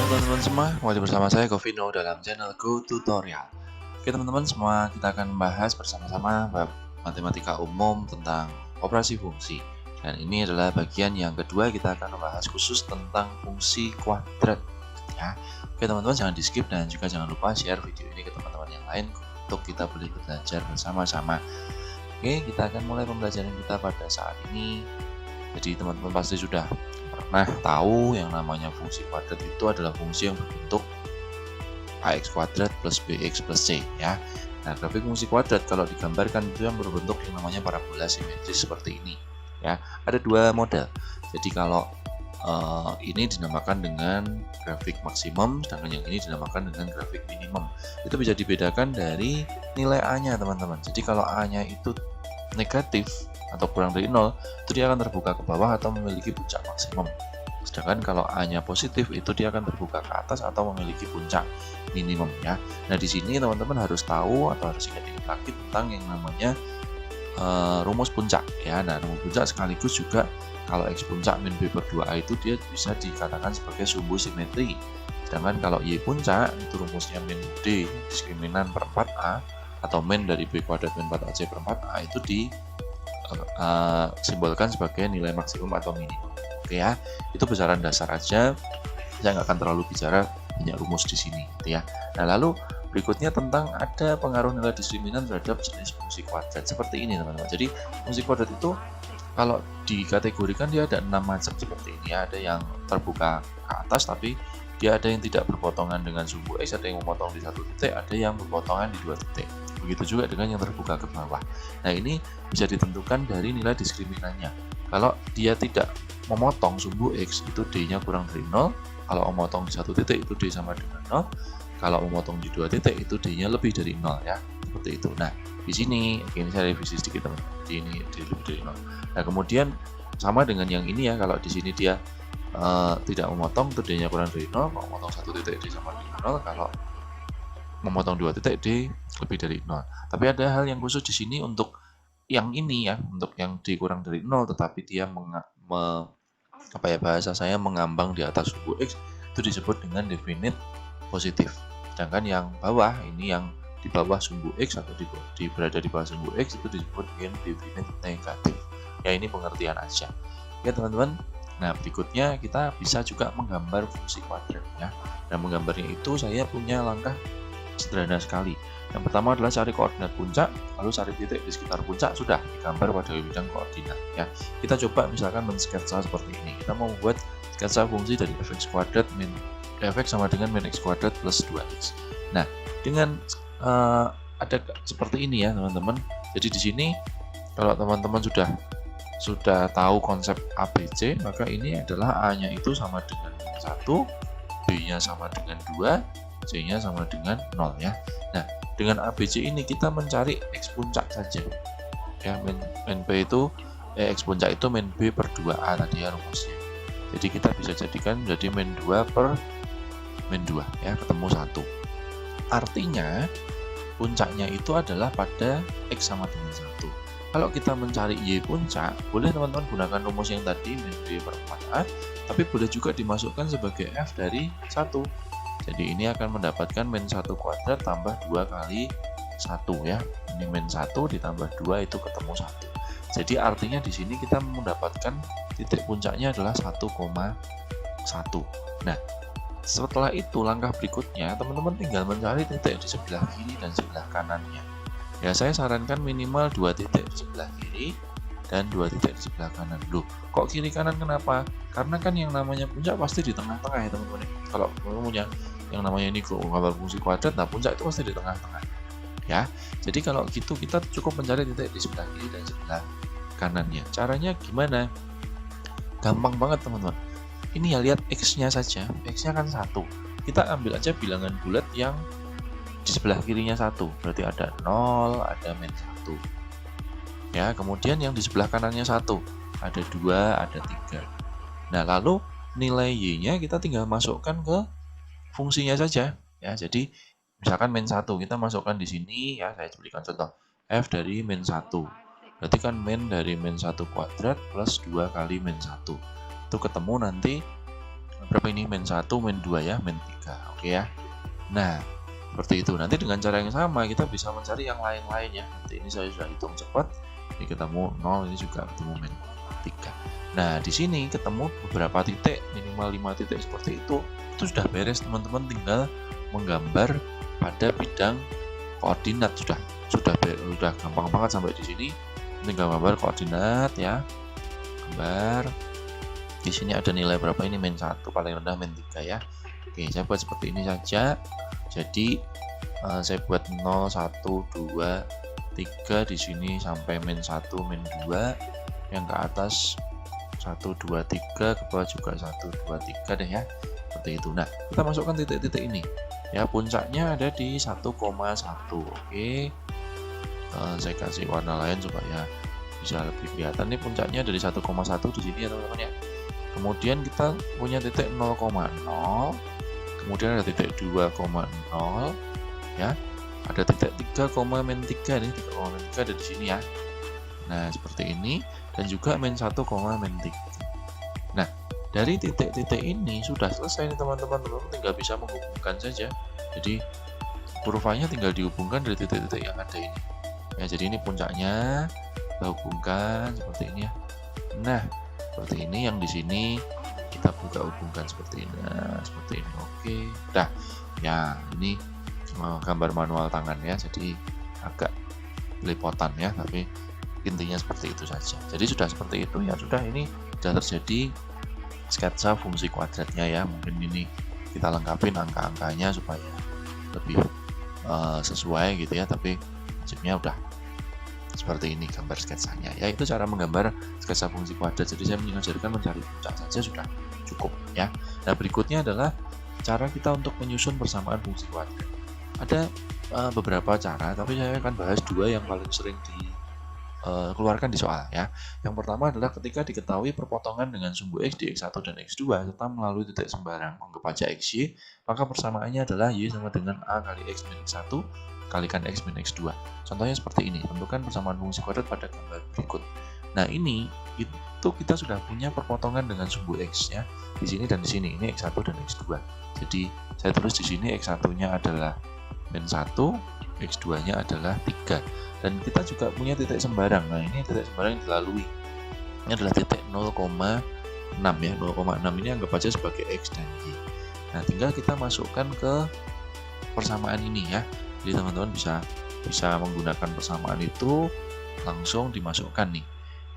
Halo teman-teman semua, kembali bersama saya Govino dalam channel Go Tutorial. Oke teman-teman semua, kita akan membahas bersama-sama bab matematika umum tentang operasi fungsi. Dan ini adalah bagian yang kedua, kita akan membahas khusus tentang fungsi kuadrat. Ya, oke teman-teman jangan di skip dan juga jangan lupa share video ini ke teman-teman yang lain untuk kita boleh belajar bersama-sama. Oke, kita akan mulai pembelajaran kita pada saat ini. Jadi teman-teman pasti sudah pernah tahu yang namanya fungsi kuadrat itu adalah fungsi yang berbentuk ax kuadrat plus bx plus c ya. Nah, grafik fungsi kuadrat kalau digambarkan itu yang berbentuk yang namanya parabola simetris seperti ini ya. Ada dua model. Jadi kalau ini dinamakan dengan grafik maksimum, sedangkan yang ini dinamakan dengan grafik minimum. Itu bisa dibedakan dari nilai a-nya teman-teman. Jadi kalau a-nya itu negatif atau kurang dari 0, itu dia akan terbuka ke bawah atau memiliki puncak maksimum. Sedangkan kalau a-nya positif, itu dia akan terbuka ke atas atau memiliki puncak minimum ya. Nah, di sini teman-teman harus tahu atau harus ingat lagi tentang yang namanya rumus puncak ya. Nah, rumus puncak sekaligus juga kalau x puncak min b per 2a itu dia bisa dikatakan sebagai sumbu simetri. Sedangkan kalau y puncak itu rumusnya min d diskriminan per 4a atau min dari b kuadrat min 4ac per 4a itu simbolkan sebagai nilai maksimum atau minimum. Oke ya, itu besaran dasar aja. Saya nggak akan terlalu bicara banyak rumus di sini, gitu ya. Nah, lalu berikutnya tentang ada pengaruh nilai diskriminan terhadap jenis fungsi kuadrat seperti ini, teman-teman. Jadi fungsi kuadrat itu kalau dikategorikan dia ada 6 macam seperti ini. Ada yang terbuka ke atas, tapi dia ada yang tidak berpotongan dengan sumbu x, ada yang memotong di satu titik, ada yang berpotongan di dua titik. Begitu juga dengan yang terbuka ke bawah. Nah, ini bisa ditentukan dari nilai diskriminannya. Kalau dia tidak memotong sumbu x, itu d-nya kurang dari 0. Kalau memotong di satu titik, itu d sama dengan 0. Kalau memotong di dua titik, itu d-nya lebih dari 0 ya. Seperti itu. Nah, di sini ini saya revisi sedikit teman. Di ini d lebih dari 0. Nah, kemudian sama dengan yang ini ya. Kalau di sini dia tidak memotong, itu d-nya kurang dari 0. Kalau memotong satu titik, d sama dengan 0. Kalau memotong dua titik, d lebih dari 0. Tapi ada hal yang khusus di sini untuk yang ini ya, untuk yang d kurang dari 0 tetapi dia bahasa saya mengambang di atas sumbu x, itu disebut dengan definite positif. Sedangkan yang bawah ini, yang di bawah sumbu x atau berada di bawah sumbu x, itu disebut dengan definite negatif. Ya, ini pengertian aja. Ya teman-teman. Nah, berikutnya kita bisa juga menggambar fungsi kuadrat ya. Dan menggambarnya itu saya punya langkah sederhana sekali. Yang pertama adalah cari koordinat puncak, lalu cari titik di sekitar puncak, sudah digambar pada bidang koordinat ya. Kita coba misalkan mensketsa seperti ini. Kita mau membuat sketsa fungsi dari fx kuadrat min fx sama dengan min x kuadrat plus 2x. Nah, dengan ada seperti ini ya teman-teman. Jadi di sini kalau teman-teman sudah tahu konsep ABC, maka ini adalah A-nya itu sama dengan 1, B-nya sama dengan 2, C-nya sama dengan 0 ya. Nah, dengan ABC ini kita mencari X puncak saja. Ya, min B itu X puncak itu min B per 2A tadi ya rumusnya. Jadi kita bisa jadikan menjadi min 2 per min 2 ya, ketemu 1. Artinya puncaknya itu adalah pada X sama dengan 1. Kalau kita mencari Y puncak, boleh teman-teman gunakan rumus yang tadi min B per 4A, tapi boleh juga dimasukkan sebagai F dari 1. Jadi ini akan mendapatkan min 1 kuadrat tambah 2 kali 1 ya. Ini min 1 ditambah 2 itu ketemu 1. Jadi artinya di sini kita mendapatkan titik puncaknya adalah 1,1. Nah, setelah itu langkah berikutnya teman-teman tinggal mencari titik di sebelah kiri dan sebelah kanannya. Ya, saya sarankan minimal 2 titik di sebelah kiri dan 2 titik di sebelah kanan. Loh, kok kiri kanan kenapa? Karena kan yang namanya puncak pasti di tengah-tengah ya teman-teman. Kalau punya yang namanya ini gambar fungsi kuadrat, nah puncak itu pasti di tengah-tengah ya. Jadi kalau gitu kita cukup mencari titik di sebelah kiri dan sebelah kanannya. Caranya gimana? Gampang banget teman-teman. Ini ya, lihat x-nya saja. X-nya kan 1. Kita ambil aja bilangan bulat yang di sebelah kirinya 1. Berarti ada 0, ada min 1. Ya, kemudian yang di sebelah kanannya 1. Ada 2, ada 3. Nah, lalu nilai y-nya kita tinggal masukkan ke fungsinya saja ya. Jadi misalkan min 1 kita masukkan di sini ya, saya berikan contoh f dari min 1. Berarti kan min dari min 1 kuadrat plus 2 kali min 1. Itu ketemu nanti berapa ini, min 1, min 2 ya, min 3. Oke ya. Nah, seperti itu. Nanti dengan cara yang sama kita bisa mencari yang lain-lain ya. Nanti ini saya sudah hitung cepat. Ini ketemu 0, ini juga ketemu min 3. Nah, di sini ketemu beberapa titik, minimal 5 titik seperti itu sudah beres teman-teman, tinggal menggambar pada bidang koordinat. Sudah gampang banget sampai di sini. Tinggal gambar koordinat ya. Gambar. Di sini ada nilai berapa ini, min 1, paling rendah min 3 ya. Oke, saya buat seperti ini saja. Jadi saya buat 0, 1, 2, 3 di sini sampai min 1, min 2. Yang ke atas 1, 2, 3, ke bawah juga 1, 2, 3 deh ya. Seperti itu. Nah, kita masukkan titik-titik ini. Ya, puncaknya ada di 1,1. Oke. Saya kasih warna lain supaya bisa lebih kelihatan. Ini puncaknya dari 1,1 di sini ya teman-teman ya. Kemudian kita punya titik 0,0. Kemudian ada titik 2,0 ya. Ada titik 3, min 3 nih, 3,3 ada di sini ya. Nah, seperti ini. Dan juga min 1, min 3. Nah, dari titik-titik ini sudah selesai nih teman-teman, tinggal bisa menghubungkan saja. Jadi kurvanya tinggal dihubungkan dari titik-titik yang ada ini. Ya, jadi ini puncaknya kita hubungkan seperti ini ya. Nah, seperti ini yang di sini kita juga hubungkan seperti ini. Nah, seperti ini. Oke. Nah, ya ini gambar manual tangan ya. Jadi agak belepotan ya, tapi intinya seperti itu saja. Jadi sudah seperti itu ya, sudah, ini sudah terjadi sketsa fungsi kuadratnya ya. Mungkin ini kita lengkapin angka-angkanya supaya lebih sesuai gitu ya, tapi prinsipnya udah seperti ini gambar sketsanya ya. Itu cara menggambar sketsa fungsi kuadrat. Jadi saya mengajarkan mencari puncak saja sudah cukup ya. Nah, berikutnya adalah cara kita untuk menyusun persamaan fungsi kuadrat. Ada beberapa cara, tapi saya akan bahas dua yang paling sering dikeluarkan di soal ya. Yang pertama adalah ketika diketahui perpotongan dengan sumbu X di X1 dan X2 serta melalui titik sembarang, anggap aja XY, maka persamaannya adalah Y sama dengan A kali X min X1 kalikan X min X2. Contohnya seperti ini. Tentukan persamaan fungsi kuadrat pada gambar berikut. Nah, ini itu kita sudah punya perpotongan dengan sumbu X ya. Di sini dan di sini, ini X1 dan X2. Jadi saya tulis di sini X1-nya adalah min 1, X2-nya adalah 3. Dan kita juga punya titik sembarang. Nah, ini titik sembarang yang dilalui. Ini adalah titik 0,6 ya. 0,6 ini anggap aja sebagai X dan Y. Nah, tinggal kita masukkan ke persamaan ini ya. Jadi teman-teman bisa menggunakan persamaan itu langsung dimasukkan nih.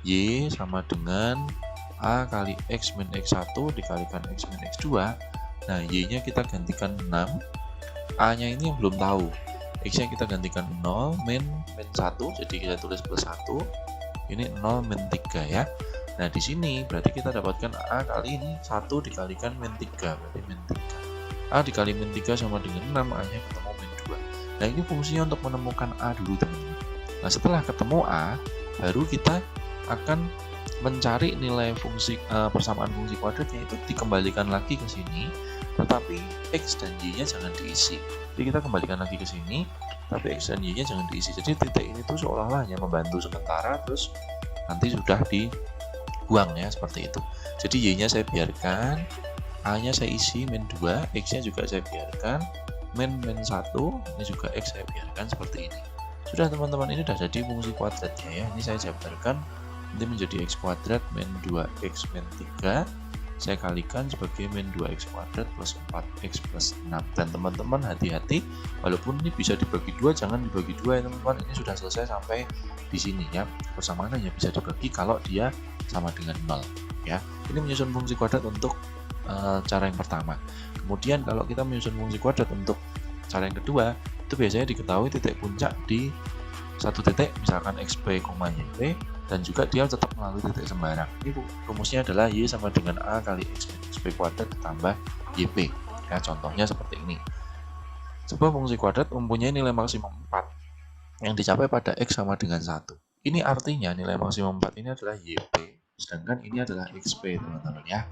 Y sama dengan A kali X min X1 dikalikan X min X2. Nah, Y-nya kita gantikan 6. A-nya ini yang belum tahu. X-nya kita gantikan 0, min 1, jadi kita tulis plus 1. Ini 0, min 3 ya. Nah, di sini berarti kita dapatkan A kali ini 1 dikalikan min 3, berarti min 3. A dikali min 3 sama dengan 6, A-nya ketemu min 2. Nah, ini fungsinya untuk menemukan A dulu teman-teman. Nah, setelah ketemu A, baru kita akan mencari nilai fungsi persamaan fungsi kuadratnya, itu dikembalikan lagi ke sini, tetapi X dan Y-nya jangan diisi. Jadi kita kembalikan lagi ke sini, tapi X dan Y-nya jangan diisi. Jadi titik ini tuh seolah-olah hanya membantu sementara, terus nanti sudah dibuang ya, seperti itu. Jadi Y-nya saya biarkan, A-nya saya isi min 2, X-nya juga saya biarkan, min 1, ini juga X saya biarkan seperti ini. Sudah teman-teman, ini sudah jadi fungsi kuadratnya ya. Ini saya jabarkan, nanti menjadi X kuadrat min 2X min 3. Saya kalikan sebagai min 2x kuadrat plus 4x plus 6. Dan teman-teman hati-hati, walaupun ini bisa dibagi 2, jangan dibagi 2 ya teman-teman. Ini sudah selesai sampai di sini ya. Persamaan hanya bisa dibagi kalau dia sama dengan 0 ya. Ini menyusun fungsi kuadrat untuk cara yang pertama. Kemudian kalau kita menyusun fungsi kuadrat untuk cara yang kedua, itu biasanya diketahui titik puncak di satu titik, misalkan xp, yp, dan juga dia tetap melalui titik sembarang. Ini rumusnya adalah Y sama dengan A kali X min XP kuadrat ditambah YP. Ya, contohnya seperti ini. Sebuah fungsi kuadrat mempunyai nilai maksimum 4 yang dicapai pada X sama dengan 1. Ini artinya nilai maksimum 4 ini adalah YP, sedangkan ini adalah XP teman-teman ya.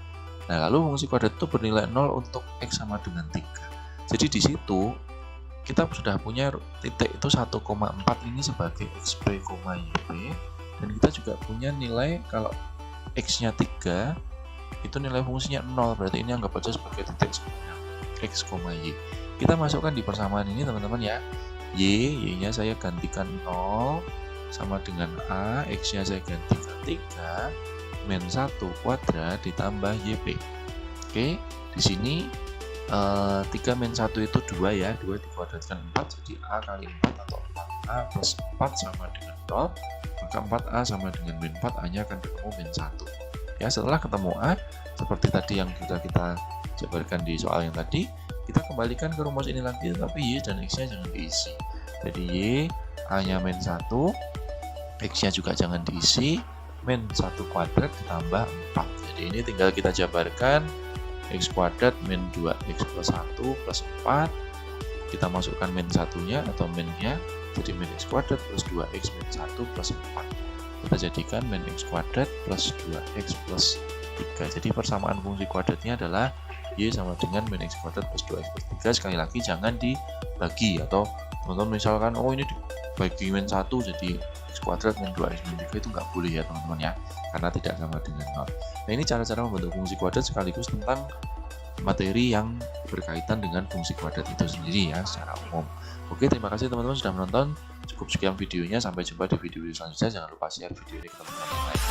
Nah, lalu fungsi kuadrat itu bernilai 0 untuk X sama dengan 3. Jadi di situ kita sudah punya titik itu 1,4 ini sebagai XP, YP. Dan kita juga punya nilai kalau X-nya 3, itu nilai fungsinya 0, berarti ini anggap aja sebagai titik sebenarnya x, y. Kita masukkan di persamaan ini teman-teman ya. Y-nya saya gantikan 0 sama dengan A, x-nya saya gantikan 3 min 1 kuadrat ditambah YP. Oke, di sini 3 min 1 itu 2 ya, 2 dikuadratkan 4, jadi A kali 4 atau 4A plus 4 sama dengan 0, maka 4A sama dengan min 4, A nya akan ketemu min 1 ya. Setelah ketemu A, seperti tadi yang sudah kita jabarkan di soal yang tadi, kita kembalikan ke rumus ini lagi, tapi Y dan X nya jangan diisi. Jadi Y, A nya min 1, X nya juga jangan diisi, min 1 kuadrat ditambah 4. Jadi ini tinggal kita jabarkan x kuadrat min 2x plus 1 plus 4, kita masukkan min 1-nya atau min-nya, jadi min x kuadrat plus 2x min 1 plus 4. Kita jadikan min x kuadrat plus 2x plus 3. Jadi persamaan fungsi kuadratnya adalah y sama dengan min x kuadrat plus 2x plus 3. Sekali lagi jangan dibagi, atau teman-teman misalkan oh ini dibagi min 1 jadi x kuadrat min 2x min 3, itu nggak boleh ya teman-teman ya, karena tidak sama dengan 0. Nah, ini cara-cara membentuk fungsi kuadrat sekaligus tentang materi yang berkaitan dengan fungsi kuadrat itu sendiri ya secara umum. Oke, terima kasih teman-teman sudah menonton. Cukup sekian videonya, sampai jumpa di video selanjutnya. Jangan lupa share video ini ke teman-teman yang lain.